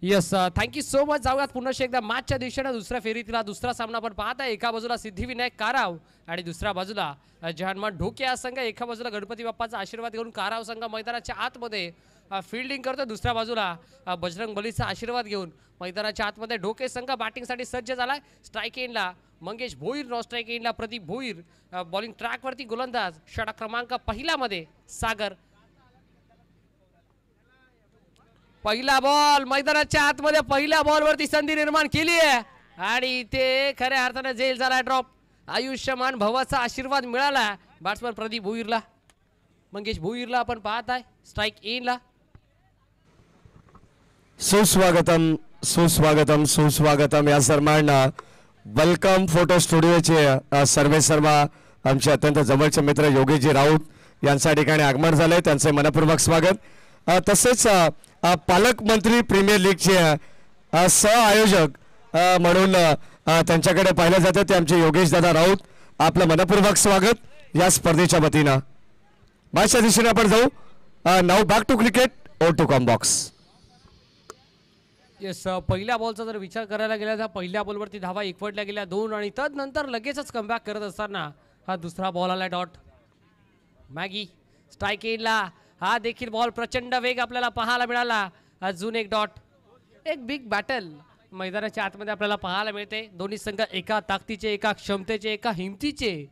Yes thank you so much. जाऊयात पुन्हा एकदा मॅचच्या दिशेने दुसऱ्या फेरीतला दुसरा सामना आपण पाहत आहे. एका बाजूला सिद्धिविनायक काराव आणि दुसऱ्या बाजूला जहानमान ढोके हा संघ. एका बाजूला गणपती बाप्पाचा आशीर्वाद घेऊन काराव संघ मैदानाच्या आतमध्ये फिल्डिंग करतो. दुसऱ्या बाजूला बजरंग बलीचा आशीर्वाद घेऊन मैदानाच्या आतमध्ये ढोके संघ बॅटिंगसाठी सज्ज झालाय. स्ट्राईक एंडला मंगेश भोईर, नॉन स्ट्राईक एंडला प्रदीप भोईर. बॉलिंग ट्रॅकवरती गोलंदाज षटक क्रमांक पहिल्यामध्ये सागर. पहिला बॉल मैदानाच्या आतमध्ये पहिल्या बॉलवरती संधी निर्माण केली आहे आणि ते खऱ्या अर्थाने जेल झाला. ड्रॉप. आयुष्यमान भवाचा आशीर्वाद मिळाला बॅट्समन प्रदीप भोईरला. मंगेश भोईरला आपण पाहत आहे स्ट्राईक एंडला. सुस्वागतम सुस्वागतम सुस्वागतम या सर्वांना. वेलकम फोटो स्टुडिओचे सर्वे सर्वा आमचे अत्यंत जवळचे मित्र योगेशजी राऊत यांच्या ठिकाणी आगमन झाले. त्यांचे मनपूर्वक स्वागत. तसेच पालकमंत्री प्रीमियर लीगचे सह आयोजक म्हणून त्यांच्याकडे पाहिलं जातं ते आमचे योगेश दादा राऊत. आपलं मनपूर्वक स्वागत या स्पर्धेच्या वतीनं. मॅचच्या दिशेने आपण जाऊ. Now back to cricket over to comm box. Yes पहिल्या बॉलचा जर विचार करायला गेला तर पहिल्या बॉलवरती धावा एकवटल्या गेल्या 2 आणि तदनंतर लगेचच कमबॅक करत असताना हा दुसरा बॉल आला. डॉट. मॅगी स्ट्राईक एंडला. हा देखील बॉल प्रचंड वेग आपल्याला पाहायला मिळाला. अजून एक डॉट. एक बिग बॅटल मैदानाच्या आतमध्ये आपल्याला पाहायला मिळते. दोन्ही संघ एका ताकदीचे, एका क्षमतेचे, एका हिमतीचे.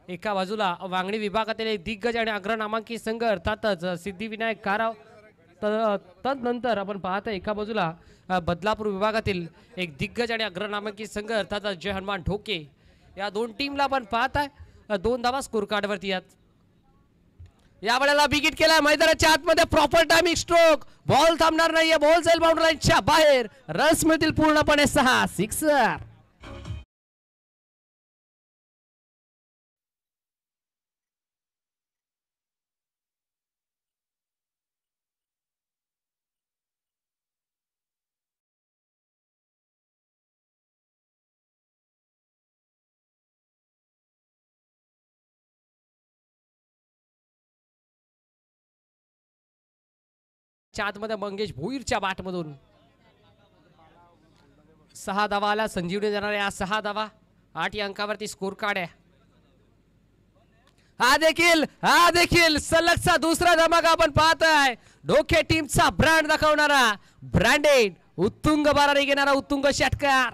एका बाजूला वांगणी विभागातील एक दिग्गज आणि अग्रनामांकित संघ अर्थातच सिद्धिविनायक काराव. तदनंतर आपण पाहतो एका बाजूला बदलापूर विभागातील एक दिग्गज आणि अग्रनामांकित संघ अर्थातच जय हनुमान ढोके. या दोन टीमला आपण पाहताय 2 धावा स्कोर कार्डवरती आहेत. या वेळेला बिगिट केलाय मैदानाच्या आतमध्ये. Proper timing stroke. बॉल थांबणार नाहीये. बॉल जाईल बाउंड्री लाईनच्या बाहेर. रन्स मिळतील पूर्णपणे 6. सिक्सर. आतमध्ये मंगेश भोईरच्या बॅटमधून 6 धावा आला. संजीवनी देणारे या 6 धावा. 8 या अंकावरती स्कोर कार्ड आहे. हा देखील सलगचा दुसरा धमाका आपण पाहतोय. ढोके टीमचा ब्रँड दाखवणारा, ब्रँडेड उत्तुंग बारारी घेणारा उत्तुंग षटकार.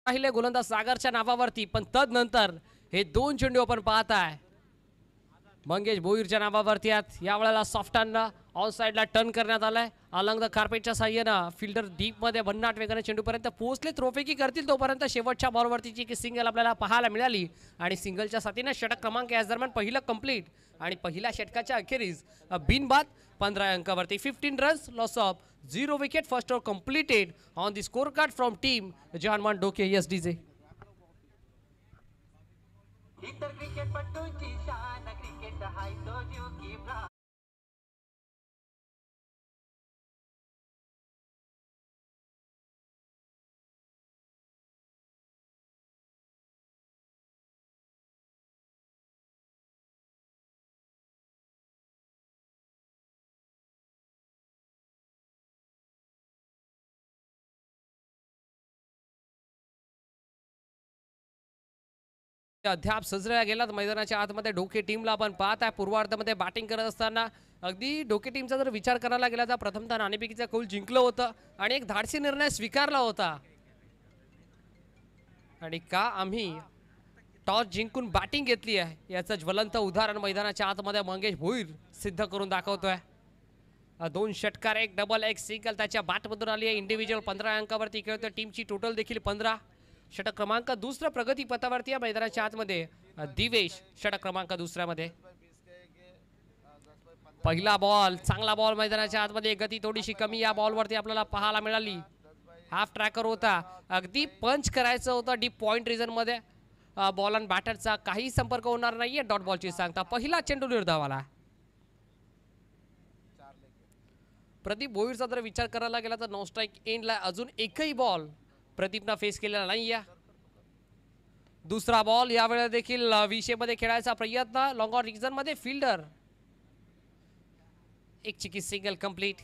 पहिले गोलंदाज सागरच्या नावावरती, पण तदनंतर हे 2 चेंडू आपण पाहताय मंगेश भोईरच्या नावावरती आहेत. या वेळेला सॉफ्टांना ऑन साइडला टर्न करण्यात आलाय. अलंग द कार्पेटच्या साह्यानं फिल्डर डीप मध्ये भन्नाट वेगाने चेंडूपर्यंत पोहोचले. त्रोफेकी करतील तोपर्यंत शेवटच्या बॉलवरतीची की सिंगल आपल्याला पाहायला मिळाली आणि सिंगलच्या साथीने षटक क्रमांक या दरम्यान पहिलं कंप्लीट आणि पहिल्या षटकाच्या अखेरीस बिनबाद 15 अंकावरती 15 runs, loss of 0 wicket. First over completed on the score card from team Jai Hanuman Dhoke. Yes DJ. अद्याप सजऱ्या गेलात मैदानाच्या आतमध्ये ढोके टीमला आपण पाहत आहे. पूर्वार्धामध्ये बॅटिंग करत असताना अगदी ढोके टीमचा जर विचार करायला गेला तर प्रथमतः नाणेफेकीचा कौल जिंकलं होतं आणि एक धाडसी निर्णय स्वीकारला होता. आणि का आम्ही टॉस जिंकून बॅटिंग घेतली आहे याचं ज्वलंत उदाहरण मैदानाच्या आतमध्ये मंगेश भोईर सिद्ध करून दाखवतोय. 2 षटकार, 1 डबल, 1 सिंगल त्याच्या बॅटमधून आली आहे. इंडिव्हिज्युअल 15 अंकावरती खेळतोय. टीमची टोटल देखील 15. षटक क्रमांक दुसऱ्या प्रगती पथावरती या मैदानाच्या आतमध्ये दिवेश षटक क्रमांक दुसऱ्यामध्ये. पहिला बॉल चांगला बॉल मैदानाच्या आतमध्ये. गती थोडीशी कमी या बॉलवरती आपल्याला पाहायला मिळाली. हाफ ट्रॅकर होता. अगदी पंच करायचं होतं डीप पॉइंट रिजन मध्ये. बॉल आणि बॅटरचा काही संपर्क होणार नाहीये. डॉट बॉलची सांगता. पहिला चेंडू निर्धावाला. प्रदीप भोईरचा जर विचार करायला गेला तर नो स्ट्राईक एंडला अजून एकही बॉल प्रदीपना फेस केलेला नाही आहे. दुसरा बॉल यावेळेला देखील विषयमध्ये खेळायचा प्रयत्न लॉंग ऑन रिजन मध्ये फिल्डर एक चिकी सिंगल कंप्लीट.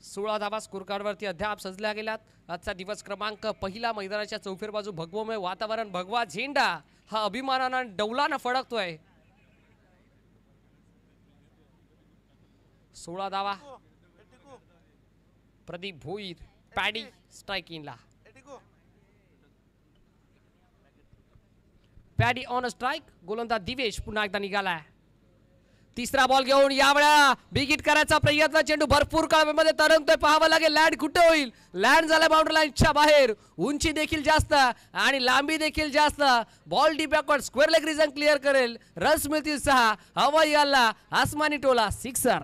16 धावा स्कोर कार्डवरती अद्याप सजल्या गेल्यात. आजचा दिवस क्रमांक पहिला मैदानाच्या चौफेर बाजू भगवमय वातावरण भगवा झेंडा हा अभिमानानं डौलानं फडकतोय. 16 धावा प्रदीप भोईर पॅडी स्ट्राईक इनला. Paddy on strike. गोलंदाज दिवेश पुन्हा एकदा निघालाय. तिसरा बॉल घेऊन यावेळेला बिग हिट करायचा प्रयत्न. चेंडू भरपूर काळामध्ये तरंगतोय. पाहावं लागेल लँड कुठे होईल. लँड झाला बाउंड्री लाईनच्या बाहेर. उंची देखील जास्त आणि लांबी देखील जास्त. Ball the backward square leg region clear करेल. रन्स मिळतील 6. हवाई हल्ला आसमानी टोला सिक्सर.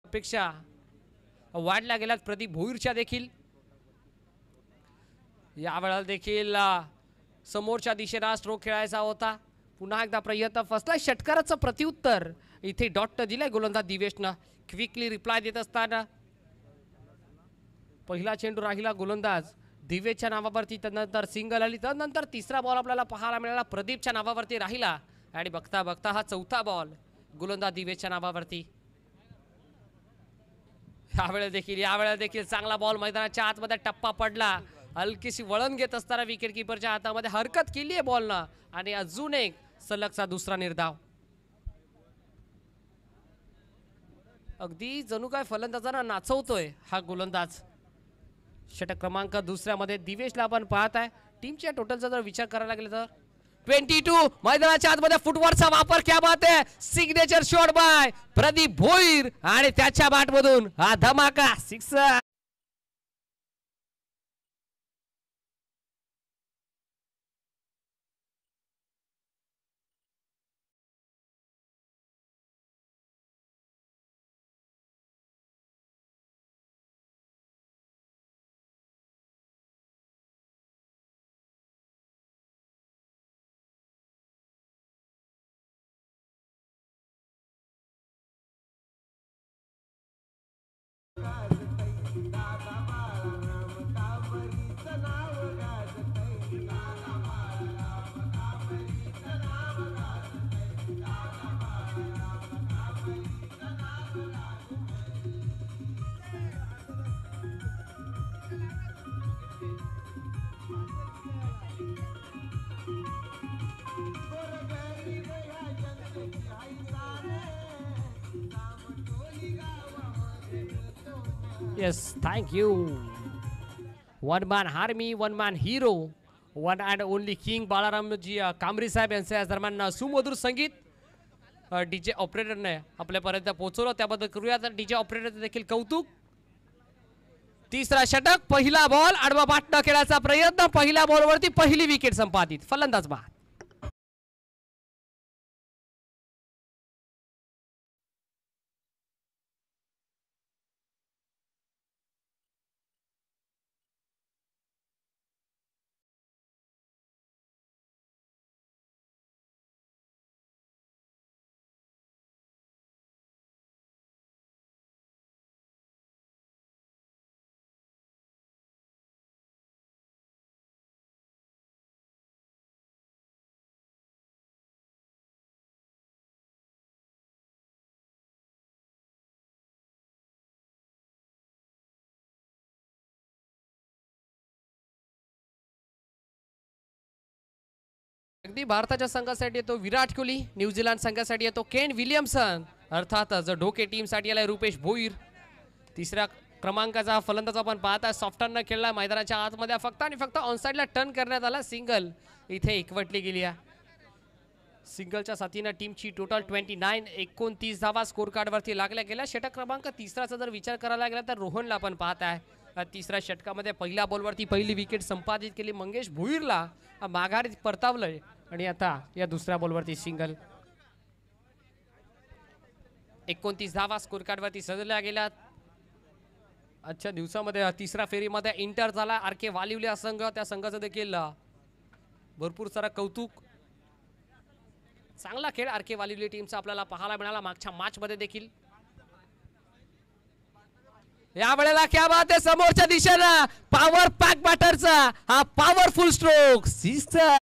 अपेक्षा वाढल्या गेल्यात प्रदीप भोईरच्या देखील. यावेळेला देखील समोरच्या दिशेला स्ट्रोक खेळायचा होता. पुन्हा एकदा प्रयत्न फसला. षटकाराचं प्रत्युत्तर इथे डॉट दिलाय गोलंदाज दिवेशनं. क्विकली रिप्लाय देत असताना पहिला चेंडू राहिला गोलंदाज दिवेशच्या नावावरती. त्यानंतर सिंगल आली. त्यानंतर तिसरा बॉल आपल्याला पाहायला मिळाला प्रदीपच्या नावावरती राहिला. आणि बघता बघता हा चौथा बॉल गोलंदाज दिवेशच्या नावावरती. यावेळेला देखील चांगला बॉल मैदानाच्या आतमध्ये टप्पा पडला. हलकीशी वळण घेत असताना विकेट किपरच्या हातामध्ये हरकत केली आहे बॉलनं. आणि अजून एक सलगचा दुसरा निर्धाव. अगदी जणू काय फलंदाजांना नाचवतोय हा गोलंदाज. षटक क्रमांक दुसऱ्यामध्ये दिवेशला आपण पाहत आहे. टीमच्या टोटलचा जर विचार करायला गेला तर 22 मैदानाच्या आतमध्ये फुटवर्कचा वापर. क्या बात आहे. Signature shot bye Pradeep Bhoir आणि त्याच्या बॅटमधून हा धमाका sixer. Yes, thank you. One man army, one man hero, one and only king बाळारामजी कांबरी साहेब यांचे आज दरम्यान सुमधुर संगीत डीजे ऑपरेटरने आपल्यापर्यंत पोहोचवलं. त्याबद्दल करूया डीजे ऑपरेटरचे देखील कौतुक. तिसरा षटक. पहिला बॉल आडवा पाठ खेळायचा प्रयत्न. पहिल्या बॉलवरती पहिली विकेट संपादित. फलंदाज बाद. अगदी भारताच्या संघासाठी येतो विराट कोहली. न्यूझीलंड संघासाठी येतो केन विलियमसन. अर्थातच ढोके टीमसाठी आलाय रुपेश भोईर. तिसऱ्या क्रमांकाचा फलंदाज आपण पाहता. सॉफ्टननं खेळला मैदानाच्या आतमध्ये. फक्त आणि फक्त ऑनसाइडला टर्न करण्यात आला. सिंगल इथे एकवटली गेली आहे. सिंगलच्या साथीनं टीमची टोटल 29 धावा स्कोर कार्डवरती लागल्या गेल्या. षटक क्रमांक तिसराचा जर विचार करायला गेला तर रोहनला आपण पाहताय. तिसऱ्या षटकामध्ये पहिल्या बॉलवरती पहिली विकेट संपादित केली. मंगेश भोईरला माघारी परतावलंय आणि आता या दुसऱ्या बॉलवरती सिंगल. 29 धावा स्कोर कार्डवरती सजल्या गेल्यात. आजच्या दिवसामध्ये तिसऱ्या फेरीमध्ये इंटर झाला आर के वालिवली हा संघ, त्या संघाचं देखील भरपूर सारा कौतुक. चांगला खेळ आर के वालिवली टीमचा आपल्याला पाहायला मिळाला मागच्या मॅच मध्ये देखील. या वेळेला क्या बात आहे, समोरच्या दिशेला पॉवर पॅक बॅटरचा हा पॉवरफुल स्ट्रोक सिक्सर.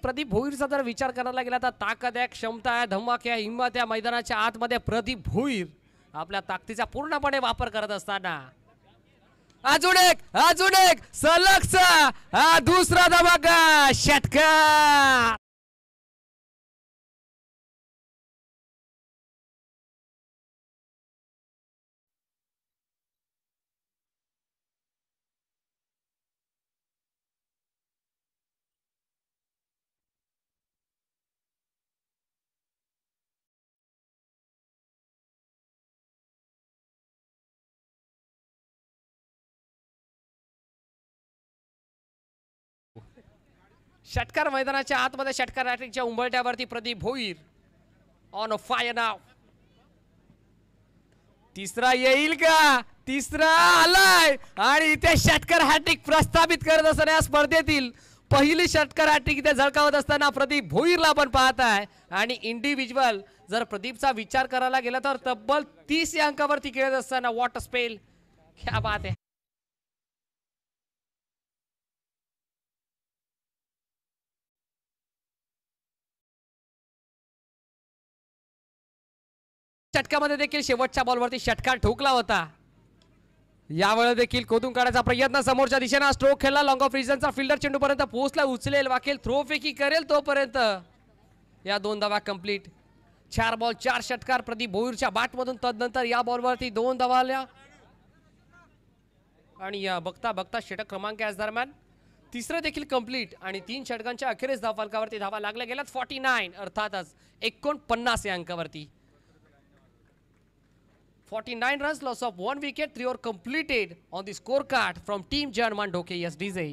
प्रदीप भोईरचा जर विचार करायला गेला तर ताकद आहे, क्षमता आहे, धमाक आहे, हिंमत आहे. मैदानाच्या आतमध्ये प्रदीप भोईर आपल्या ताकदीचा पूर्णपणे वापर करत असताना अजून एक सलगचा हा दुसरा धमाका षटकार. षटकार मैदानाच्या आतमध्ये षटकार हॅट्रिकच्या उंबरठ्यावरती प्रदीप भोईर ऑन फायर नाव. तिसरा येईल का? तिसरा आलाय आणि इथे षटकार हॅट्रिक प्रस्थापित करत असताना या स्पर्धेतील पहिली षटकार हॅट्रिक इथे झळकावत असताना प्रदीप भोईरला आपण पाहत आहे. आणि इंडिव्हिज्युअल जर प्रदीपचा विचार करायला गेला तर तब्बल 30 या अंकावरती खेळत असताना वॉट स्पेल, क्या बात आहे. षटकामध्ये देखील शेवटच्या बॉलवरती षटकार ठोकला होता. यावेळी देखील खोदून काढायचा प्रयत्न, समोरच्या दिशेने स्ट्रोक खेळला, लॉंग ऑफ रिजनचा फिल्डर चेंडू पर्यंत पोहोचला, उचलेल वाकेल, थ्रो फेकी करेल तोपर्यंत या 2 धावा कंप्लीट. 4 बॉल 4 षटकार प्रदीप भोईरच्या बॅटमधून. तदनंतर या बॉलवरती 2 धावा आल्या आणि या बघता बघता षटक क्रमांक याच दरम्यान तिसरं देखील कंप्लीट आणि 3 षटकांच्या अखेरीस धावफलकावरती धावा लागल्या गेल्यात 49 अर्थातच 49 या अंकावरती. 49 runs, loss of 1 wicket, 3 over completed on the scorecard from Team German Doke. Yes, DJ.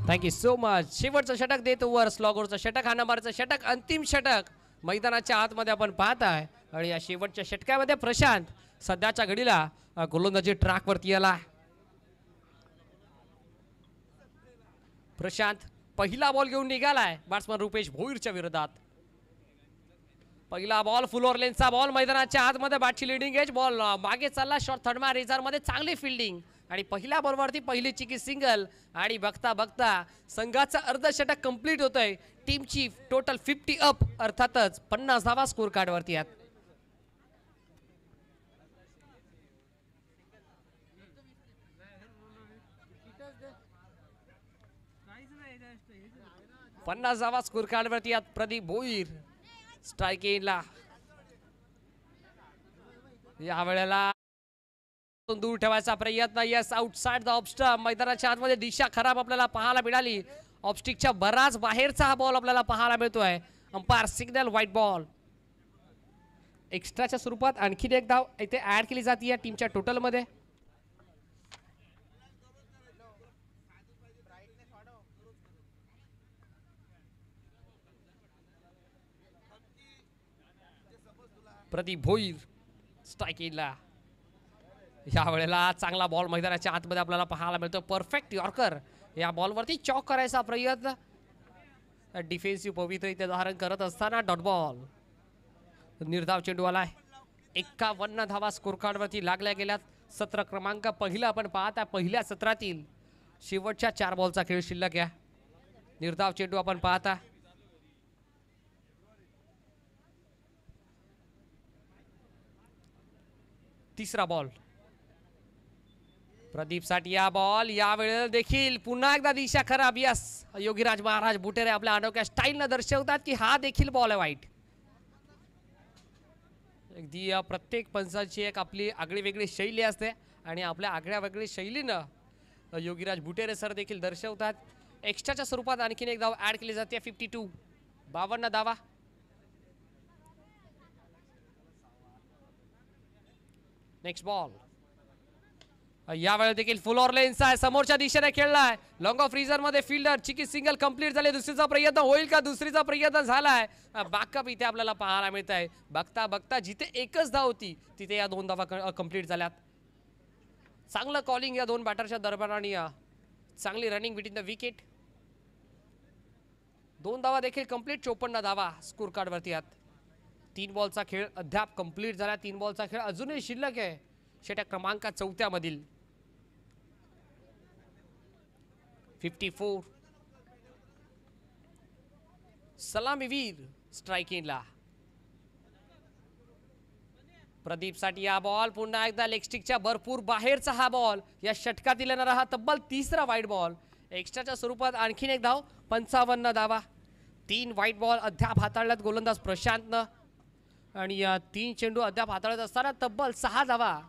Thank you so much. शेवटचं षटक देत ओव्हर स्लॉगरचं षटक, हा नंबरचं षटक, अंतिम षटक मैदानाच्या आतमध्ये आपण पाहत आहे. आणि या शेवटच्या षटकामध्ये प्रशांत सध्याच्या घडीला गोलंदाजी ट्रॅकवरती आला. प्रशांत पहिला बॉल घेऊन निघालाय बॅट्समन रुपेश भोईरच्या विरोधात. पहिला बॉल फुल ओव्हर लेनचा बॉल, मैदानाच्या आतमध्ये बॅटची लिडिंग एज, बॉल मागे चालला, शॉर्ट थर्डमा रेझरमध्ये चांगली फिल्डिंग आणि पहिल्या बॉलवरती पहिली चिकी सिंगल. आणि बघता बघता संघाचं अर्धशतक कंप्लीट होतंय. टीमची टोटल 50 अप अर्थातच 50 धावा स्कोर कार्डवरती आहेत. पन्नास धावा स्कोर कार्डवरती आहेत. प्रदीप भोईर स्ट्राईक एंडला या वेळेला दूर ठेवायचा प्रयत्न. Yes, outside the off stump. मैदानाच्या आतमध्ये दिशा खराब आपल्याला पाहायला मिळाली. ऑफस्टिकच्या बराच बाहेरचा हा बॉल आपल्याला पाहायला मिळतोय. Umpire signal wide ball. एक्स्ट्राच्या स्वरूपात आणखी एक धाव इथे ऍड केली जाते या टीमच्या टोटल मध्ये. प्रदीप भोईर स्ट्राईक एंडला या वेळेला चांगला बॉल मैदानाच्या आतमध्ये आपल्याला पाहायला मिळतो. Perfect yorker. या बॉलवरती चॉक करायचा प्रयत्न, डिफेन्सिव्ह पवित्र इथे धारण करत असताना डॉट बॉल. निर्धाव चेंडू आलाय. 51 धावा स्कोर कार्डवरती लागल्या गेल्यात. सत्र क्रमांक पहिला आपण पाहता. पहिल्या सत्रातील शेवटच्या 4 बॉलचा खेळ शिल्लक आहे. निर्धाव चेंडू आपण पाहता. तिसरा बॉल प्रदीप साठी हा बॉल. या वेळेला देखील पुन्हा एकदा दिशा खराब. यस, योगीराज महाराज बुटेरे आपल्या अनोख्या स्टाईलनं दर्शवतात की हा देखील बॉल आहे वाईट. अगदी प्रत्येक पंचाची एक आपली आगळी वेगळी शैली असते आणि आपल्या आगळ्या वेगळी शैलीनं योगीराज बुटेरे सर देखील दर्शवतात. एक्स्ट्राच्या स्वरूपात आणखीन एक धाव ऍड केली जाते. 52, 52 धावा. Next ball. यावेळेस देखील फुल ऑर लेन्स आहे. समोरच्या दिशेने खेळलाय. लॉंग ऑफ फ्रीजर मध्ये फिल्डर चिकी सिंगल कंप्लीट झाले. दुसरीचा प्रयत्न होईल का? दुसरीचा प्रयत्न झालाय. बॅकअप इथे आपल्याला पाहायला मिळत आहे. बघता बघता जिथे एकच धाव होती तिथे या 2 धावा कंप्लीट झाल्यात. चांगलं कॉलिंग या 2 बॅटरच्या दरम्यान आणि चांगली रनिंग बिटवीन द विकेट. 2 धावा देखील कंप्लीट. 54 धावा स्कोर कार्ड वरती आहेत. 3 बॉलचा खेळ अद्याप कंप्लीट झाला. 3 बॉलचा खेळ अजूनही शिल्लक आहे षटक क्रमांक 4 मधील. 54. सलामीवीर स्ट्राइकिंगला. प्रदीप साठी हा बॉल. पुन्हा एकदा लेग स्टिकच्या भरपूर बाहेरचा हा बॉल. या षटकातील येणारा हा तब्बल 3रा वाईट बॉल. एक्स्ट्राच्या स्वरूपात आणखीन एक धाव. 55 धावा. 3 वाईट बॉल अद्याप हाताळल्यात गोलंदाज प्रशांतनं आणि या 3 चेंडू अद्याप हाताळत असताना तब्बल 6 धावा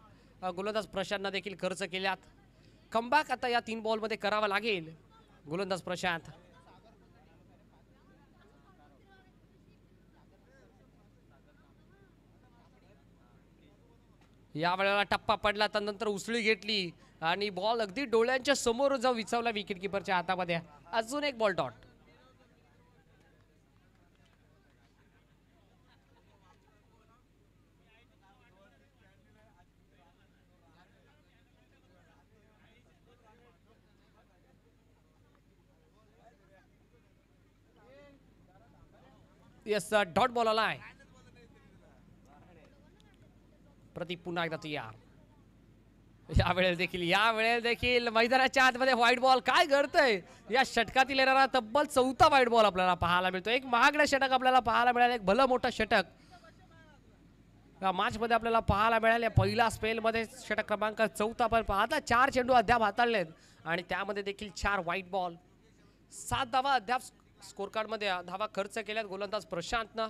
गोलंदाज प्रशांतनं देखील खर्च केल्यात. कमबॅक आता या 3 बॉलमध्ये करावा लागेल गोलंदाज प्रशांत. या वेळेला टप्पा पडला तर नंतर उसळी घेतली आणि बॉल अगदी डोळ्यांच्या समोर जाऊन विचावला विकेट किपरच्या हातामध्ये. अजून एक ball dot. Yes, dot ball आलाय. प्रदीप पुन्हा एकदा तयार. यावेळेस देखील मैदानाच्या आतमध्ये व्हाईट बॉल. काय घडतंय? या षटकातील येणारा तब्बल 4था व्हाईट बॉल आपल्याला पाहायला मिळतो. एक महागडं षटक आपल्याला पाहायला मिळालं. एक भलं मोठं षटक या मॅच मध्ये आपल्याला पाहायला मिळाले. पहिला स्पेल मध्ये षटक क्रमांक 4 पण पाहता 4 चेंडू अद्याप हाताळलेत आणि त्यामध्ये देखील 4 व्हाईट बॉल. 7 धावा अद्याप स्कोर कार्ड मध्ये धावा खर्च केल्यात गोलंदाज प्रशांतनं.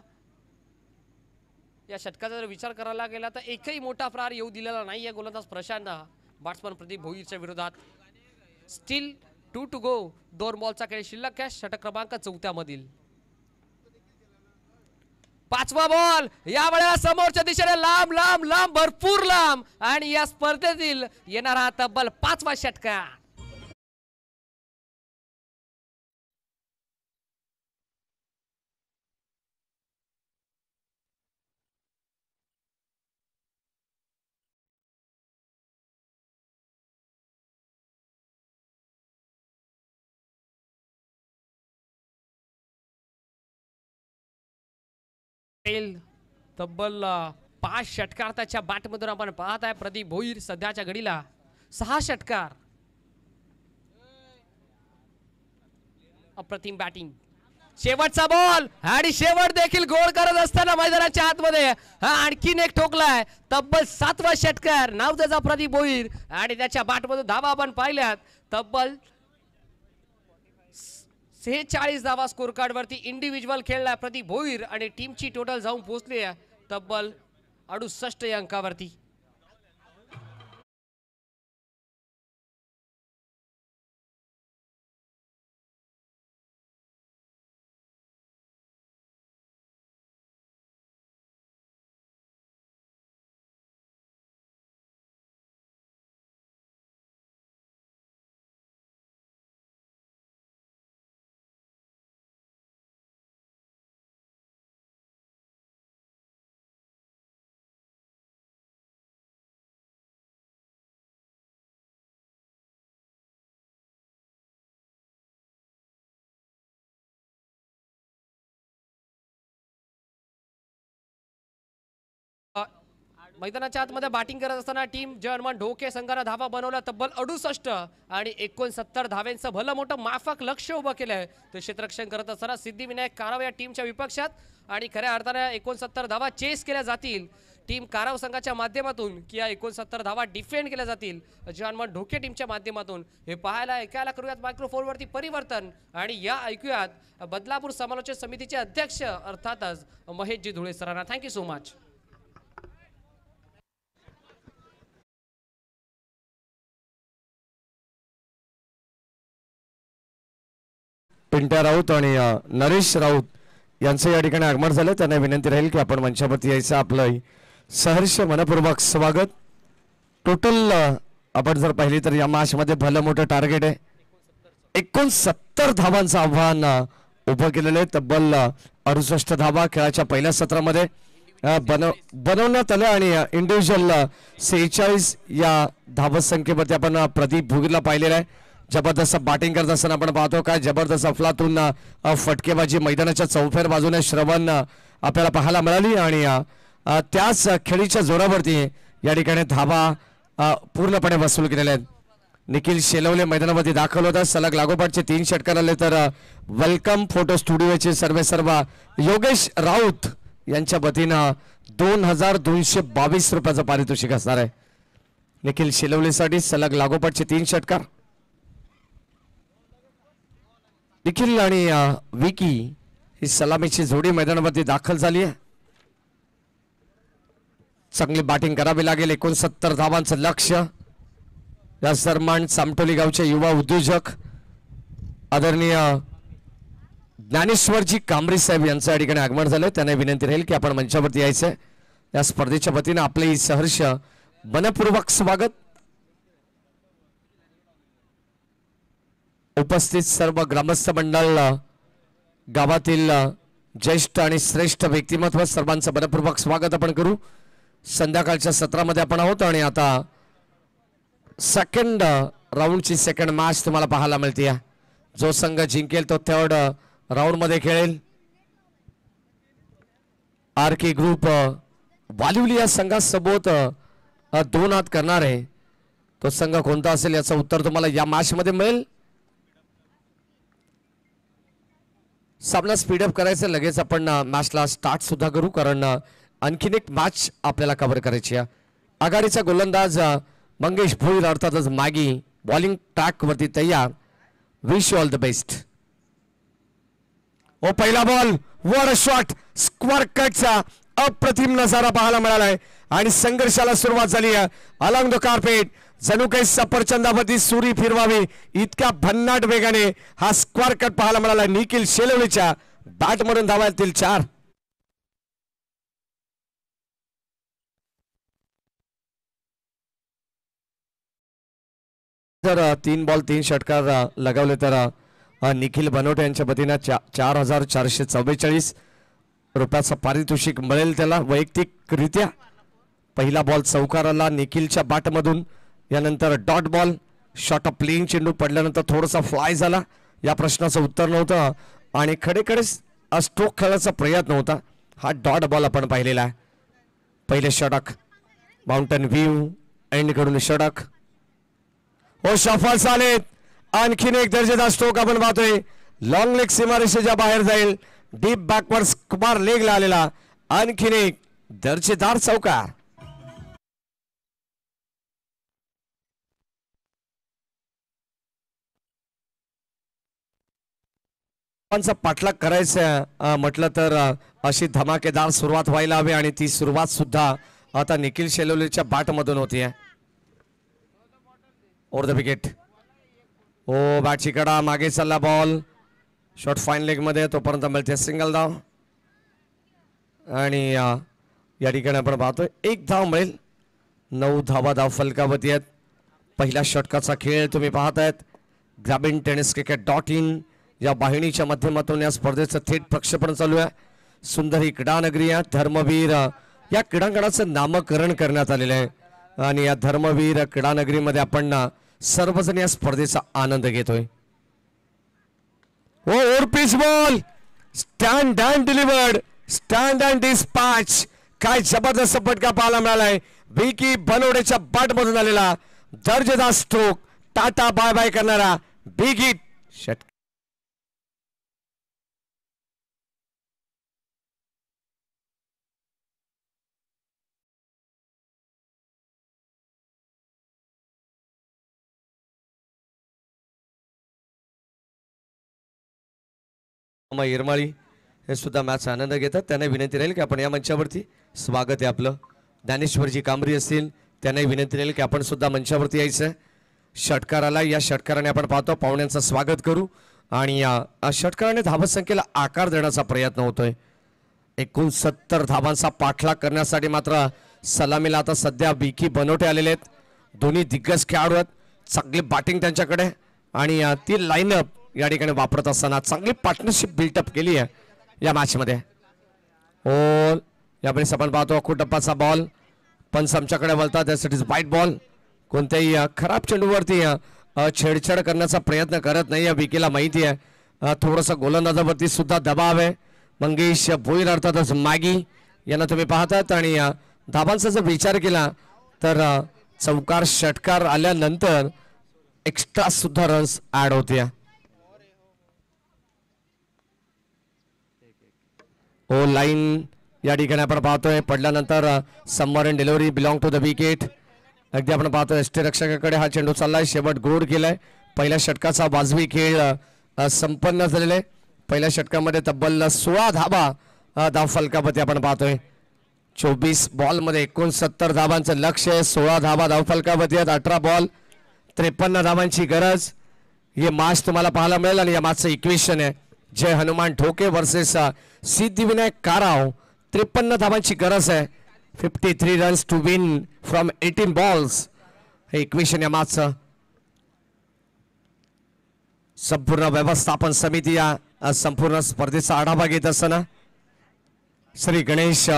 या षटकाचा जर विचार करायला गेला तर एकही मोठा प्रहार येऊ दिलेला नाहीये गोलंदाज प्रशांतनं बॅट्समन प्रदीप भोईरच्या विरोधात. Steel 2 to go. 2 बॉलचा खेळ शिल्लक आहे षटक क्रमांक 4 मधील. 5वा बॉल. या वेळेला समोरच्या दिशेने लांब लांब लांब भरपूर लांब आणि या स्पर्धेतील येणारा तब्बल 5वा षटकार. तब्बल 5 षटकार त्याच्या बॅटमधून आपण पाहत आहे. प्रदीप भोईर सध्याच्या घडीला 6 षटकार. अप्रतिम बॅटिंग. शेवटचा बॉल आणि शेवट देखील गोल करत असताना मैदानाच्या आतमध्ये हा आणखीन एक ठोकलाय. तब्बल 7वा षटकार. नाव त्याचा प्रदीप भोईर आणि त्याच्या बॅटमधून धावा आपण पाहिल्यात. तब्बल 46 धावा स्कोर कार्ड वरती इंडिव्हिज्युअल खेळला प्रदीप भोईर आणि टीमची टोटल जाऊन पोहोचली आहे तब्बल 68 अंकावरती. मैदानाच्या आतमध्ये बॅटिंग करत असताना टीम जर्मन ढोके संघाने धावा बनवल्या तब्बल 68 आणि 69 धाव्यांचं भलं मोठं माफक लक्ष उभं केलंय. ते क्षेत्ररक्षण करत असताना सिद्धिविनायक काराव या टीमच्या विपक्षात आणि खऱ्या अर्थाने 69 धावा चेस केल्या जातील टीम काराव संघाच्या माध्यमातून की या 69 धावा डिफेंड केल्या जातील जर्मन ढोके टीमच्या माध्यमातून हे पाहायला ऐकायला करूयात मायक्रोफोन वरती परिवर्तन आणि या ऐकूयात बदलापूर समालोचक समितीचे अध्यक्ष अर्थातच महेशजी धुळे सरांना. Thank you so much. Pintya Raut आणि नरेश राऊत यांचं या ठिकाणी आगमन झालं. त्यांना विनंती राहील की आपण मंचावरती यायचं. आपलं सहर्ष मनपूर्वक स्वागत. टोटल आपण जर पाहिली तर या मॅच मध्ये भलं मोठं टार्गेट आहे. 69 धावांचं आव्हान उभं केलेलं आहे. तब्बल 68 धावा खेळाच्या पहिल्या सत्रामध्ये बनवण्यात आलं आणि इंडिव्हिज्युअल 46 या धावत संख्येवरती आपण प्रदीप भुगीरला पाहिलेलं आहे. जबरदस्त बॅटिंग करत असताना आपण पाहतो काय जबरदस्त अफलातून फटकेबाजी मैदानाच्या चौफेर बाजूने श्रवण आपल्याला पाहायला मिळाली आणि त्याच खेळीच्या जोरावरती या ठिकाणी धावा पूर्णपणे वसूल केलेल्या आहेत. निखिल शेलवले मैदानावरती दाखल होता. सलग लागोपाठचे 3 षटकार आले तर वेलकम फोटो स्टुडिओचे सर्व योगेश राऊत यांच्या वतीनं 2222 रुपयाचं पारितोषिक असणार आहे. निखिल शेलवलेसाठी सलग लागोपाठचे 3 षटकार. निखिल आणि विकी ही सलामीची जोडी मैदानावरती दाखल झाली आहे. चांगली बॅटिंग करावी लागेल. 69 धावांचं लक्ष्य. या सन्मान सामटोली गावचे युवा उद्योजक आदरणीय ज्ञानेश्वरजी कांबरे साहेब यांचं या ठिकाणी आगमन झालं. त्यांना विनंती राहील की आपण मंचावरती यायचं. या स्पर्धेच्या वतीनं आपले सहर्ष मनपूर्वक स्वागत. उपस्थित सर्व ग्रामस्थ मंडळ, गावातील ज्येष्ठ आणि श्रेष्ठ व्यक्तिमत्व सर्वांचं मनपूर्वक स्वागत आपण करू. संध्याकाळच्या सत्रामध्ये आपण आहोत आणि आता सेकंड राऊंडची सेकंड मॅच तुम्हाला पाहायला मिळते. जो संघ जिंकेल तो थर्ड राऊंड मध्ये खेळेल. आर के ग्रुप वालिवली या संघासोबत 2 हात करणार आहे. तो संघ कोणता असेल याचं उत्तर तुम्हाला या मॅच मध्ये मिळेल. सामना स्पीडअप करायचं. लगेच आपण मॅचला स्टार्ट सुद्धा करू कारण आणखीन एक मॅच आपल्याला कव्हर करायची आहे. आघाडीचा गोलंदाज मंगेश भोईर अर्थातच मॅगी बॉलिंग ट्रॅक वरती तयार. Wish you all the best. Oh पहिला ball what a shot. Square कटचा अप्रतिम नजारा पाहायला मिळालाय आणि संघर्षाला सुरुवात झाली आहे. अलॉंग द कार्पेट जणू काही सफरचंदावरती सुरी फिरवावी इतक्या भन्नाट वेगाने हा स्क्वेअर कट पाहायला मिळाला. निखिल शेलवलेच्या बॅट मधून धावातील 4. जर 3 बॉल 3 षटकार लगावले तर निखिल बनवटे यांच्या वतीनं 4444 रुपयाचं पारितोषिक मिळेल त्याला वैयक्तिकरित्या. पहिला बॉल चौकाराला निखिलच्या बॅटमधून. यानंतर dot ball shot of playing चेंडू पडल्यानंतर थोडासा फ्लाय झाला. या प्रश्नाचं उत्तर नव्हतं आणि खडेखडे स्ट्रोक खेळायचा प्रयत्न होता. हा डॉट बॉल आपण पाहिलेला आहे. पहिले षटक माउंटन व्ह्यू एंड कडून षटक. हो सफल झालेत. आणखीन एक दर्जेदार स्ट्रोक आपण पाहतोय. लॉंग लेग सीमारेषेच्या बाहेर जाईल. डीप बॅकवर्ड स्क्वेअर लेगला आलेला आणखीन एक दर्जेदार चौकार. पाठलाग करायचं म्हटलं तर अशी धमाकेदार सुरुवात व्हायला हवी आणि ती सुरुवात सुद्धा आता निखिल शेलवलेच्या बॅट मधून होती. Over the wicket. ओ बॅटची कडा मागे चालला बॉल. शॉट फाईन लेग मध्ये तोपर्यंत मिळते सिंगल धाव आणि या ठिकाणी आपण पाहतोय 1 धाव मिळेल. 9 धावा धाव फलकावती आहेत. पहिल्या षटकाचा खेळ तुम्ही पाहतायत. ग्रामीण टेनिस क्रिकेट.in या वाहिनीच्या माध्यमातून या स्पर्धेचं थेट प्रक्षेपण चालू आहे. सुंदर ही क्रीडानगरी आहे. धर्मवीर या क्रीडांगणाचं नामकरण करण्यात आलेलं आहे आणि या धर्मवीर क्रीडानगरीमध्ये आपण सर्वजण या स्पर्धेचा आनंद घेतोय. Over pitch ball. Stand and delivered. Stand and dispatch. काय जबरदस्त फटका पाहायला मिळालाय. विकी बनवडेच्या बॅट मधून आलेला दर्जेदार स्ट्रोक. टाटा बाय बाय करणारा बिग हिट षटकार. इरमाळी हे सुद्धा मॅच आनंद घेतात. त्यांना विनंती राहील की आपण या मंचावरती स्वागत आहे आपलं. ज्ञानेश्वरजी कांबरी असतील त्यांना विनंती राहील की आपण सुद्धा मंचावरती यायचं. षटकाराला या षटकाराने आपण पाहतो पाहुण्यांचं स्वागत करू आणि या षटकाराने धावसंख्येला आकार देण्याचा प्रयत्न होतोय. 69 धावांचा पाठलाग करण्यासाठी मात्र सलामीला आता सध्या विकी बनवटे आलेले आहेत. दोन्ही दिग्गज खेळाडू आहेत. चांगली बॅटिंग त्यांच्याकडे आणि ती लाईनअप या ठिकाणी वापरत असताना चांगली पार्टनरशिप बिल्टअप केली आहे या मॅच मध्ये. ओ यावेळेस आपण पाहतो अखुटप्पाचा बॉल पंच आमच्याकडे वळतात. त्यासाठी वाईट बॉल. कोणत्याही खराब चेंडूवरती छेडछाड करण्याचा प्रयत्न करत नाही. या विकीला माहिती आहे थोडंसं गोलंदाजावरती सुद्धा दबाव आहे. मंगेश भोईर अर्थातच मॅगी यांना तुम्ही पाहतात आणि धाबांचा जर विचार केला तर चौकार षटकार आल्यानंतर एक्स्ट्रा सुद्धा रन्स ऍड होते. ओ लाईन या ठिकाणी आपण पाहतोय पडल्यानंतर submarine delivery belong to the wicket. अगदी आपण पाहतोय यष्टीरक्षकाकडे हा चेंडू चाललाय. शेवट गोड केलाय. पहिल्या षटकाचा वाजवी खेळ संपन्न झालेला आहे. पहिल्या षटकामध्ये तब्बल 16 धावा धावफलकावरती आपण पाहतोय. 24 बॉल मध्ये 69 धावांचं लक्ष आहे. 16 धावा धावफलकावरती आहेत. 18 बॉल 53 धावांची गरज. हे मॅच तुम्हाला पाहायला मिळेल आणि या मॅचचं इक्वेशन आहे जय हनुमान ढोके वर्सेस सिद्धिविनायक काराव. 53 धावांची गरज आहे. 53 runs to win from 18 balls. हे इक्वेशन या मॅचचं. संपूर्ण व्यवस्थापन समिती या संपूर्ण स्पर्धेचा आढावा घेत असताना श्री गणेश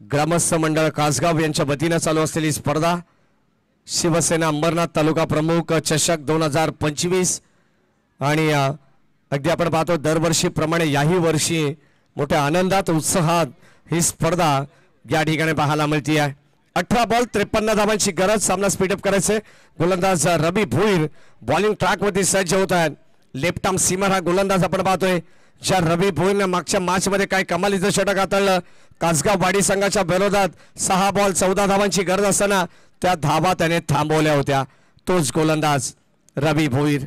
ग्रामस्थ मंडळ कासगाव यांच्या वतीनं चालू असलेली स्पर्धा शिवसेना अंबरनाथ तालुका प्रमुख चषक 2025 आणि अगदी आपण पाहतो दरवर्षीप्रमाणे याही वर्षी मोठ्या आनंदात उत्साहात ही स्पर्धा या ठिकाणी पाहायला मिळते आहे. 18 बॉल 53 धावांची गरज. सामना स्पीडअप करायचे. गोलंदाज रवी भोईर बॉलिंग ट्रॅक मध्ये सज्ज होत आहेत. लेफ्ट आर्म सीमर हा गोलंदाज आपण पाहतोय. ज्या रवी भोईरने मागच्या मॅच मध्ये काय कमालीचं षटक हाताळलं. कासगाव वाडी संघाच्या विरोधात 6 बॉल 14 धावांची गरज असताना त्या धावा त्याने थांबवल्या होत्या. तोच गोलंदाज रवी भोईर.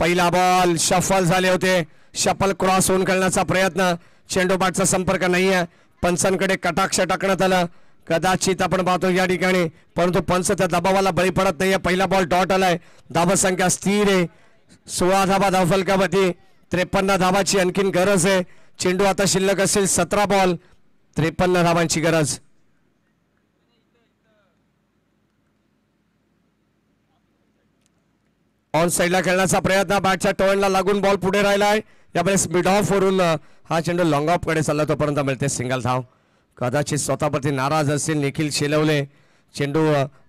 पहिला बॉल शफल झाले होते. शफल क्रॉस होऊन खेळण्याचा प्रयत्न. चेंडू बॅटचा संपर्क नाहीये. पंचांकडे कटाक्ष टाकण्यात आलं. कदाचित आपण पाहतो या ठिकाणी परंतु पंच त्या दबावाला बळी पडत नाहीये. पहिला बॉल डॉट आलाय. धावसंख्या स्थिर आहे. 16 धावा धावफलकावरती. 53 धावाची आणखीन गरज आहे. चेंडू आता शिल्लक असेल 17 बॉल 53 धावांची गरज. ऑन साइडला खेळण्याचा प्रयत्न. बॅटच्या टर्नला लागून बॉल पुढे राहिलाय. यावेळेस मिड ऑफ वरून हा चेंडू लॉंग ऑफ कडे चालला तोपर्यंत मिळते सिंगल धाव. कदाचित स्वतःवरती नाराज असेल निखिल शेलवले. चेंडू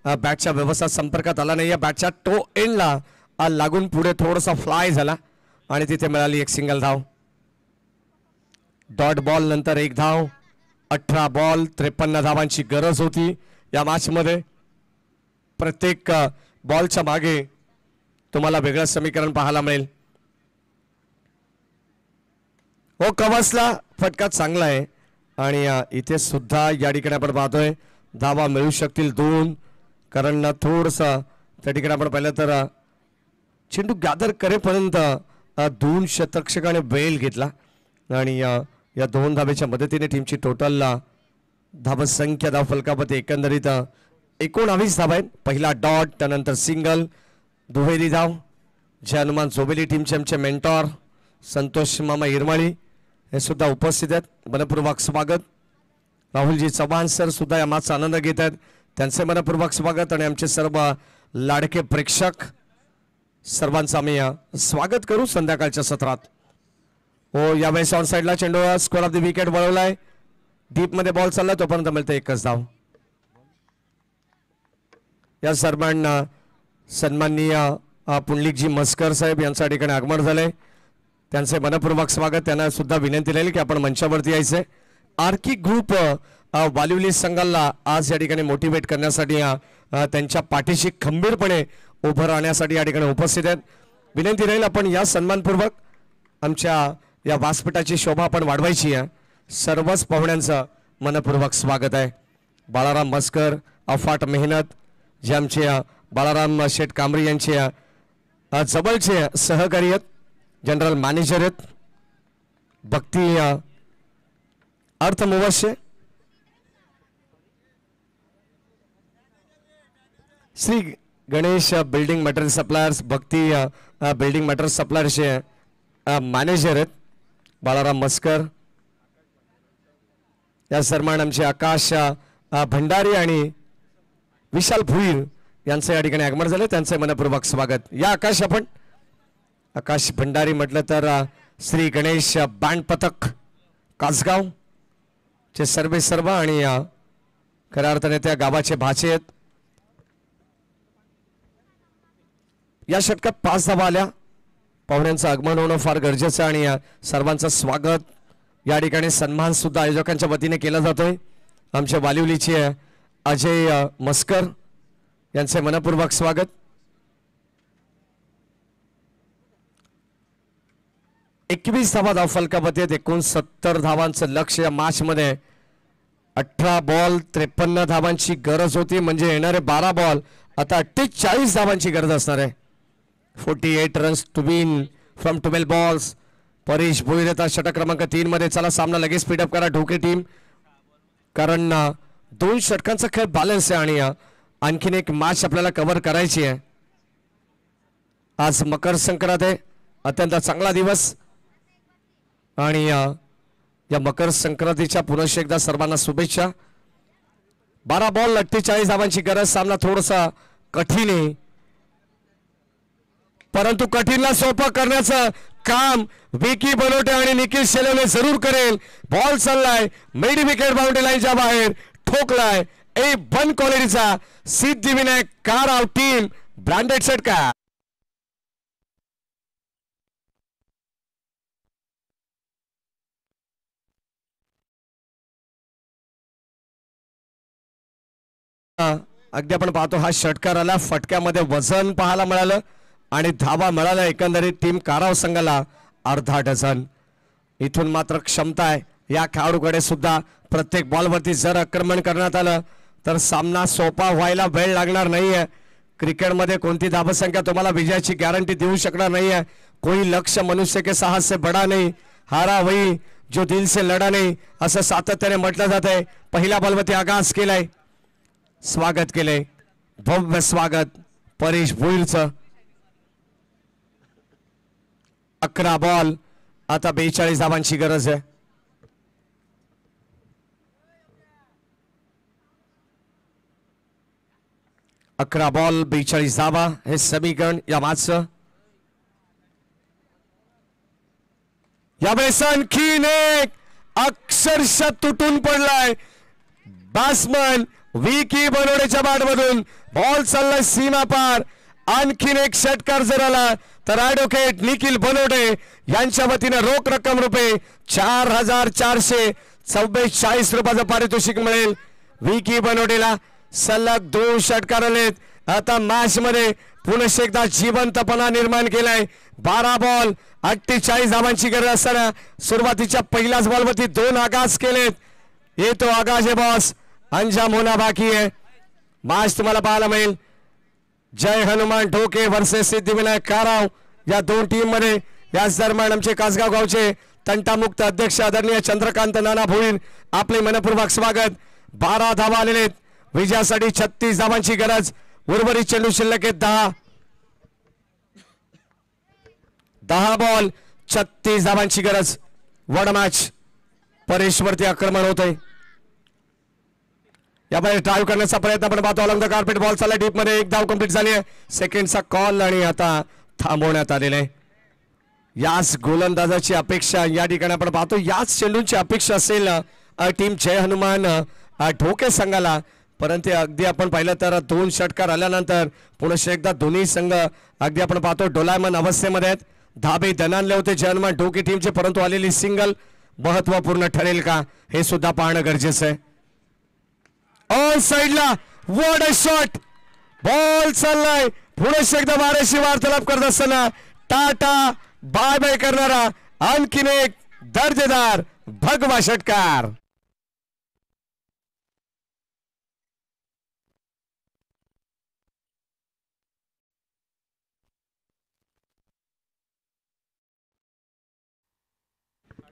बॅटच्या व्यवस्था संपर्कात आला नाही. बॅटच्या टो एंडला लागून पुढे थोडासा फ्लाय झाला आणि तिथे मिळाली एक सिंगल धाव. डॉट बॉल नंतर एक धाव. 18 बॉल 53 धावांची गरज होती या मॅच मध्ये. प्रत्येक बॉलच्या मागे तुम्हाला वेगळं समीकरण पाहायला मिळेल. हो कवसला फटका चांगला आहे आणि इथे सुद्धा या ठिकाणी आपण पाहतोय धावा मिळू शकतील 2. कारण थोडस त्या ठिकाणी आपण पाहिलं तर चेंडू गॅदर करेपर्यंत 2 शतरक्षकाने वेळ घेतला आणि या 2 धावेच्या मदतीने टीमची टोटल धावसंख्या धावफलकावरती एकंदरीत 19 धावा आहेत. पहिला डॉट त्यानंतर सिंगल दुहेरी धाव. जय हनुमान जोबेली टीमचे आमचे मेंटॉर संतोष मामा इरमाळी हे सुद्धा उपस्थित आहेत. मनपूर्वक स्वागत. राहुलजी चव्हाण सर सुद्धा या मॅचचा आनंद घेत आहेत. त्यांचे मनपूर्वक स्वागत आणि आमचे सर्व लाडके प्रेक्षक सर्वांचं आम्ही स्वागत करू संध्याकाळच्या सत्रात. हो यावेळेस ऑन साइडला चेंडू स्कोर ऑफ द विकेट वळवलाय. डीप मध्ये बॉल चालला तोपर्यंत मिळते एकच धाव. या दरम्यान सन्माननीय पुंडलिकजी मस्कर साहेब यांच्या ठिकाणी आगमन झाले. त्यांचे मनपूर्वक स्वागत. त्यांना सुद्धा विनंती राहील की आपण मंचावरती यायचे. आर्की ग्रुप वालिवली संघाला आज या ठिकाणी मोटिवेट करण्यासाठी त्यांच्या पाठीशी खंबीरपणे उभं राहण्यासाठी या ठिकाणी उपस्थित आहेत. विनंती राहील आपण या सन्मानपूर्वक आमच्या या व्यासपीठाची शोभा आपण वाढवायची आहे. सर्वच पाहुण्यांचं मनपूर्वक स्वागत आहे. बाळाराम मस्कर अफाट मेहनत जे आमचे बाळाराम शेठ कांबरी यांचे जवळचे सहकारी आहेत, जनरल मॅनेजर आहेत, भक्ती अर्थमोवश्य Shri Ganesh building material suppliers Bhakti building material सप्लायर्सचे मॅनेजर आहेत बाळाराम मस्कर. या सन्मान आमचे आकाश भंडारी आणि विशाल भुईर यांचं या ठिकाणी आगमन झालं, त्यांचं मनपूर्वक स्वागत. या आकाश भंडारी म्हटलं तर श्री गणेश बँड पथक कासगाव चे सर्व आणि खऱ्या अर्थाने त्या गावाचे भाचे आहेत. या षटकात 5 धावा आल्या. पाहुण्यांचं आगमन होणं फार गरजेचं आणि सर्वांचं स्वागत या ठिकाणी सन्मान सुद्धा आयोजकांच्या वतीने केला जातोय. आमच्या वालिवलीचे अजय मस्कर यांचे मनपूर्वक स्वागत. एकवीस धावा धावफलकामध्ये 69 धावांचं लक्ष या मॅच मध्ये. 18 बॉल 53 धावांची गरज होती, म्हणजे येणारे 12 बॉल आता 48 धावांची गरज असणार आहे. 48 runs to win from 12 balls. Paresh Bhoir आता षटक क्रमांक 3 मध्ये. चला सामना लगेच स्पीडअप करा ढोके टीम, कारण 2 षटकांचा खेळ बॅलन्स आहे आणि आणखीन एक मॅच आपल्याला कव्हर करायची आहे. आज मकर संक्रांत आहे, अत्यंत चांगला दिवस आणि या मकर संक्रांतीच्या पुनश्च एकदा सर्वांना शुभेच्छा. 12 बॉल 48 धावांची गरज. सामना थोडासा कठीण आहे, परंतु कठीणला सोपं करण्याचं काम विकी बनोटे आणि निखिल शेलवणे जरूर करेल. बॉल चाललाय मिड विकेट बाउंड्री लाईनच्या बाहेर, ठोकलाय A1 क्वालिटीचा सिद्धिविनायक कार टीम ब्रँडेड षटकार. अगदी आपण पाहतो हा षटकार आला, फटक्यामध्ये वजन पाहायला मिळालं आणि धावा मिळाल्या. एकंदरीत टीम काराव संघाला अर्धा डझन. इथून मात्र क्षमता आहे या खेळाडूकडे सुद्धा. प्रत्येक बॉलवरती जर आक्रमण करण्यात आलं तर सामना सोपा व्हायला वेळ लागणार नाहीये. क्रिकेटमध्ये कोणती धावसंख्या तुम्हाला विजयाची गॅरंटी देऊ शकणार नाहीये. कोई लक्ष्य मनुष्य के साहस से बडा नाही, हारा वही जो दिल से लढा नाही, असं सातत्याने म्हटलं जात आहे. पहिल्या बॉलवरती आगास केलाय, स्वागत केलंय, भव्य स्वागत परेश भोईरचं. 11 बॉल आता 42 धावांची गरज आहे. 11 बॉल 42 धावा हे समीकरण या मॅचचं. यावेळेस आणखीन एक अक्षरशः तुटून पडलाय बॅट्समन विकी बनोडेच्या बॅटमधून. बॉल चाललाय सीमा पार. आणखीन एक षटकार जर आला तर ॲडव्होकेट निखिल बनोडे यांच्या वतीने रोख रक्कम रुपये 4444 रुपयाचं पारितोषिक मिळेल. विकी बनोडेला सलग 2 षटकार आलेत. आता मॅच मध्ये पुनश्च एकदा जिवंतपणा निर्माण केलाय. 12 बॉल 48 धावांची गरज असताना सुरुवातीच्या पहिल्याच बॉलवरती 2 आगास केलेत. येतो आगास आहे बॉस, अंजाम होना बाकी आहे. मॅच तुम्हाला पाहायला मिळेल. जय हनुमान ढोके वर्सेस सिद्धिविनायक काराव या 2 टीम मध्ये. याच दरम्यान आमचे कासगाव गावचे तंटामुक्त अध्यक्ष आदरणीय चंद्रकांत नाना भोईर आपले मनपूर्वक स्वागत. 12 धावा आलेले आहेत. विजयासाठी 36 धावांची गरज. उर्वरित चेंडू शिल्लक आहेत 10 बॉल 36 धावांची गरज. वड मॅच. परेशवरती आक्रमण होत आहे. यामध्ये ड्राईव्ह करण्याचा प्रयत्न आपण पाहतो. Alang the carpet. बॉल चालला डीप मध्ये. 1 धाव कंप्लीट झाली आहे. सेकंडचा कॉल आणि आता थांबवण्यात आलेला आहे. याच गोलंदाजाची अपेक्षा या ठिकाणी आपण पाहतो. याच चेंडूंची अपेक्षा असेल टीम जय हनुमान ढोके संघाला, परंतु अगदी आपण पाहिलं तर 2 षटकार आल्यानंतर पुनश्च एकदा दोन्ही संघ अगदी आपण पाहतो डोलायमान अवस्थेमध्ये आहेत. धाबे दणानले होते जय हनुमान ढोके टीमचे, परंतु आलेली सिंगल महत्वपूर्ण ठरेल का हे सुद्धा पाहणं गरजेचं आहे. ऑन साइडला व्हाट अ शॉट. बॉल चाललाय पुढे एकदा मारेशी वार्तालाप करत असताना टाटा बाय बाय करणारा आणखीन एक दर्जेदार भगवा षटकार.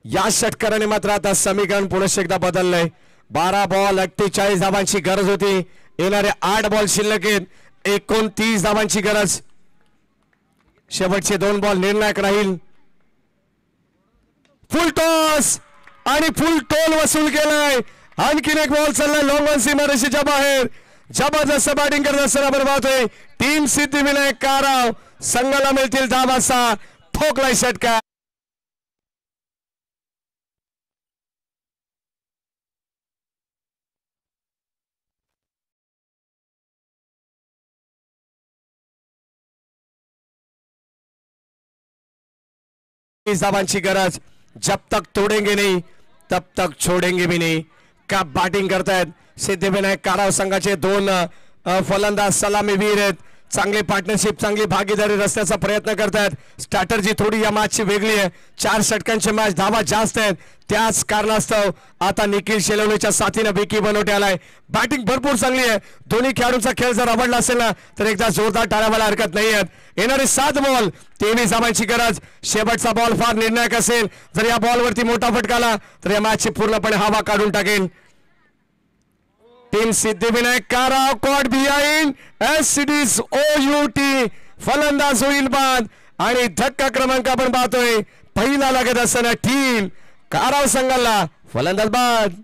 या षटकाराने मात्र आता समीकरण पुढे एकदा बदललंय. 12 बॉल 48 धावांची गरज होती. येणारे 8 बॉल शिल्लक आहेत. 29 धावांची गरज. शेवटचे 2 बॉल निर्णायक राहील. फुल टॉस आणि फुल टोल वसूल केलाय. आणखीन एक बॉल चाललाय लॉंग ऑन सीमारेषेच्या बाहेर. जबरदस्त बॅटिंग करत असताना आपण पाहतोय टीम सिद्धिविनायक काराव संघाला मिळतील 10 वाजता. ठोकलाय षटकार. धावांची गरज. जब तक तोडेंगे नहीं तब तक छोडेंगे भी नहीं. का बॅटिंग करतायत सिद्धिविनायक काराव संघाचे 2 फलंदाज सलामीवीर आहेत. चांगली पार्टनरशिप चांगली भागीदारी रस्त्याचा प्रयत्न करतायत. स्ट्रॅटर्जी थोडी या मॅचची वेगळी आहे. 4 षटकांची मॅच, धावा जास्त आहेत. त्याच कारणास्तव आता निखिल शेलवलेच्या साथीने विकी बनवटे आलाय. बॅटिंग भरपूर चांगली आहे. दोन्ही खेळाडूंचा खेळ जर आवडला असेल ना तर एकदा जोरदार टाळ्याला हरकत नाही आहेत. येणारे 7 बॉल 23 धावांची गरज. शेवटचा बॉल फार निर्णायक असेल. जर या बॉलवरती मोठा फटकाला तर या मॅचची पूर्णपणे हवा काढून टाकेल. टीम सिद्धिविनायक काराव कॉट बिहाइंड एससीडीज ओयूटी. फलंदाज होईल बाद आणि धक्का क्रमांक आपण पाहतोय पहिला लागत असताना टीम काराव संघाला फलंदाज बाद.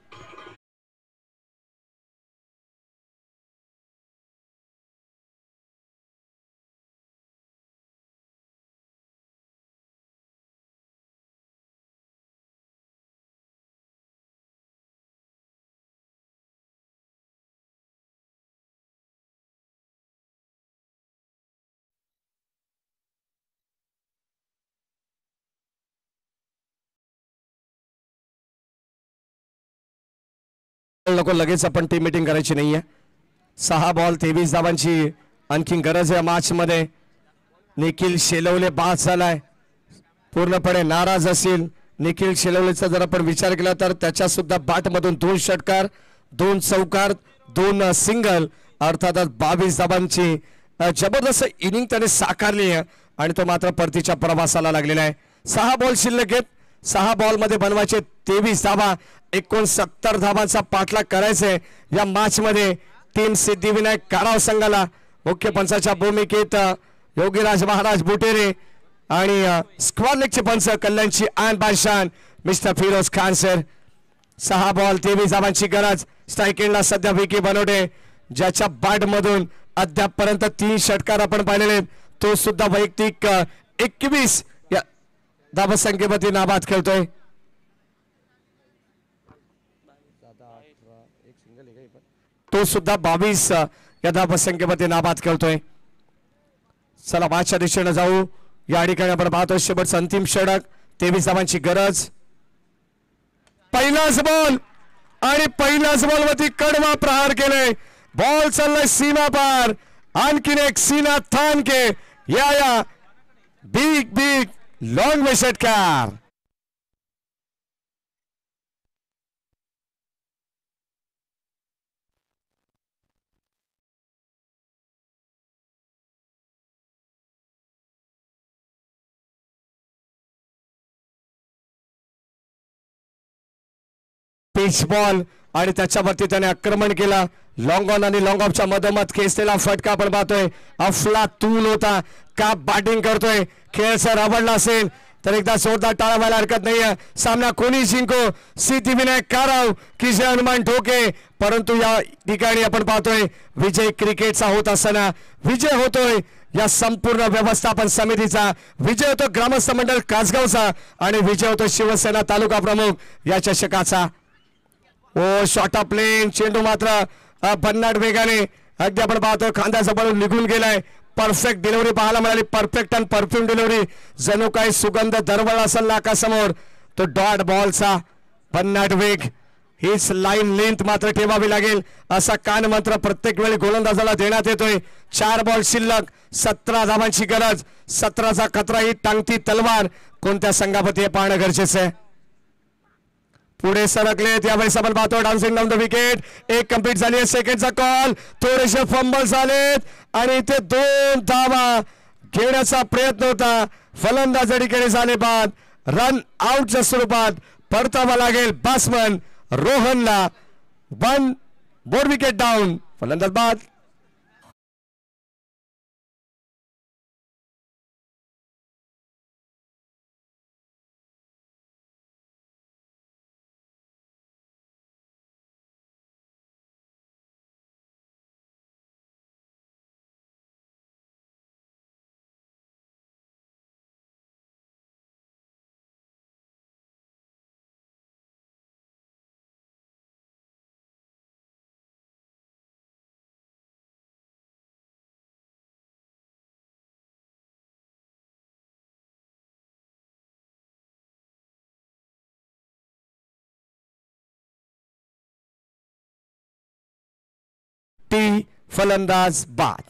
नको लगेच आपण टीम मीटिंग करायची नाहीये. 6 बॉल 23 धावांची आणखी गरज आहे मॅच मध्ये. निखिल शेलवले बाद झालाय. पूर्णपणे नाराज असेल. निखिल शेलवलेचा जर आपण विचार केला तर त्याच्या सुद्धा बॅट मधून 2 षटकार 2 चौकार 2 सिंगल अर्थातच 22 धावांची जबरदस्त इनिंग त्याने साकारली आहे आणि तो मात्र परतीच्या प्रवासाला लागलेला आहे. 6 बॉल शिल्लक आहेत. 6 बॉल मध्ये बनवायचे 23 धावा. 69 धावांचा पाठलाग करायचे या मॅच मध्ये. टीम सिद्धिविनायक काराव संघाला मुख्य पंचाच्या भूमिकेत योगीराज महाराज बुटेरे आणि स्क्वॉड लेगचे पंच कल्याणची आन बादशान mister Firoz Khan sir. 6 ball 23 धावांची गरज. स्ट्राईक एंडला सध्या विकी बनवटे ज्याच्या बॅट मधून अद्यापपर्यंत 3 षटकार आपण पाहिलेले. तो सुद्धा वैयक्तिक 21 या धावसंख्येवरती नाबाद खेळतोय. तो सुद्धा 22 या धावसंख्येवरती नाबाद खेळतोय. चला मॅचच्या दिशेने जाऊ. या ठिकाणी आपण पाहतो शेवटचा अंतिम षटक 23 धावांची गरज. पहिलाच बॉल आणि पहिल्याच बॉलवरती कडवा प्रहार केले. बॉल चाललाय सीमा पार. आणखीन एक सीना थान के या बिग बिग लॉन्ग वे षटकार. पिच बॉल आणि त्याच्यावरती त्याने आक्रमण केला. लॉंग ऑन आणि लॉंग ऑफच्या मधोमध खेचलेला फटका आपण पाहतोय. अफलातून होता. का बॅटिंग करतोय. खेळ जर आवडला असेल तर एकदा जोरदार टाळ्या व्हायला हरकत नाहीये. सामना कोणी जिंको सिद्धिविनायक काराव की जय हनुमान ठोके. परंतु या ठिकाणी आपण पाहतोय विजय क्रिकेटचा होत असताना विजय होतोय या संपूर्ण व्यवस्थापन समितीचा. विजय होतो ग्रामस्थ मंडळ कासगावचा आणि विजय होतो शिवसेना तालुका प्रमुख या चषकाचा. ओ शॉर्ट ऑफ प्लेन चेंडू मात्र भन्नाट वेगाने अगदी आपण पाहतो खांद्याजवळ निघून गेलाय. परफेक्ट डिलिव्हरी पाहायला मिळाली. परफेक्ट आणि परफ्यूम डिलिव्हरी. जणू काही सुगंध दरवळ असेल नाकासमोर. तो डॉट बॉलचा भन्नाट वेग, हीच लाईन लेंथ मात्र ठेवावी लागेल असा कान मात्र प्रत्येक वेळी गोलंदाजाला देण्यात येतोय. 4 बॉल शिल्लक, 17 धावांची गरज, 17चा खतरा, ही टांगती तलवार कोणत्या संघापती हे पाहणं गरजेचं आहे. पुढे सरकलेत यावेळेस आपण पाहतो डान्सिंग डाऊन द विकेट. एक कंप्लीट झाली आहे, सेकंडचा कॉल, थोडेसे फंबल झालेत आणि इथे 2 धावा घेण्याचा प्रयत्न होता. फलंदाजाकडे झाले बाद, रन आउटच्या स्वरूपात परतावा लागेल बॅट्समन रोहनला. 1 बोर्ड विकेट डाऊन, फलंदाज बाद. टी फलंदाज बाद.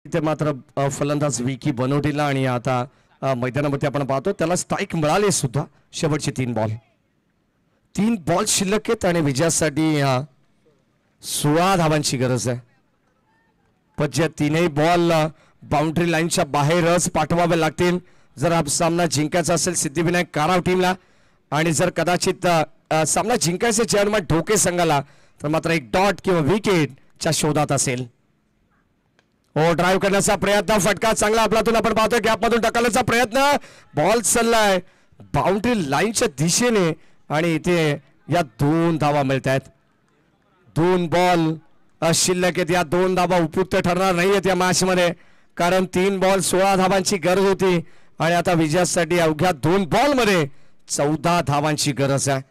इथे मात्र फलंदाज विकी बनवटीला आणि आता मैदानामध्ये आपण पाहतो त्याला स्ट्राईक मिळाले सुद्धा. शेवटचे 3 बॉल शिल्लक आहेत आणि विजयासाठी 16 धावांची गरज आहे. पण जे 3ही बॉल बाउंड्री लाईनच्या बाहेरच पाठवावे लागतील जर हा सामना जिंकायचा असेल सिद्धिविनायक काराव टीमला. आणि जर कदाचित सामना जिंकायचे चेअरमन ढोके संघाला तर मात्र एक डॉट किंवा विकेटच्या शोधात असेल. हो, ड्राईव्ह करण्याचा प्रयत्न, फटका चांगला आपल्यातून आपण पाहतोय, गॅपमधून ढकलण्याचा प्रयत्न, बॉल चाललाय बाउंड्री लाईनच्या दिशेने आणि इथे या 2 धावा मिळत आहेत. 2 बॉल शिल्लक आहेत, या 2 धावा उपयुक्त ठरणार नाहीयेत या मॅच मध्ये, कारण 3 बॉल 16 धावांची गरज होती आणि आता विजयासाठी अवघ्या 2 बॉल मध्ये 14 धावांची गरज आहे.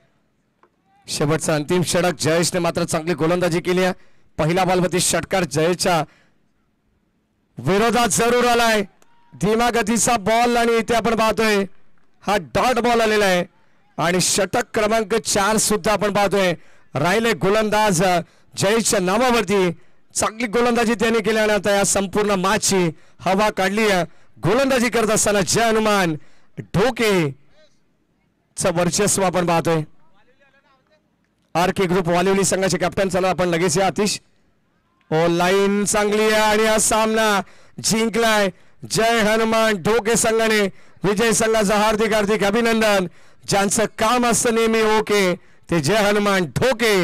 शेवटचा अंतिम षटक, जयेशने मात्र चांगली गोलंदाजी केली आहे. पहिला बॉलवरती षटकार जयेशच्या विरोधात जरूर आलाय, धीमा गतीचा बॉल आणि इथे आपण पाहतोय हा डॉट बॉल आलेला आहे आणि षटक क्रमांक 4 सुद्धा आपण पाहतोय. राहिले गोलंदाज जयेशच्या नावावरती, चांगली गोलंदाजी त्याने केली आणि आता या संपूर्ण मॅचची हवा काढली आहे. गोलंदाजी करत असताना जय हनुमान ढोके वर्चस्व आपण पाहतोय. आर के ग्रुप वालिवली संघाचे कॅप्टन. चला आपण लगेच या आतिश. ओ, लाईन चांगली आहे आणि हा सामना जिंकलाय जय हनुमान ढोके संघाने. विजय संघाचं हार्दिक हार्दिक अभिनंदन. ज्यांचं काम असतं नेहमी ओके ते जय हनुमान ढोके.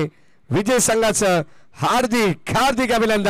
विजय संघाचं हार्दिक हार्दिक अभिनंदन.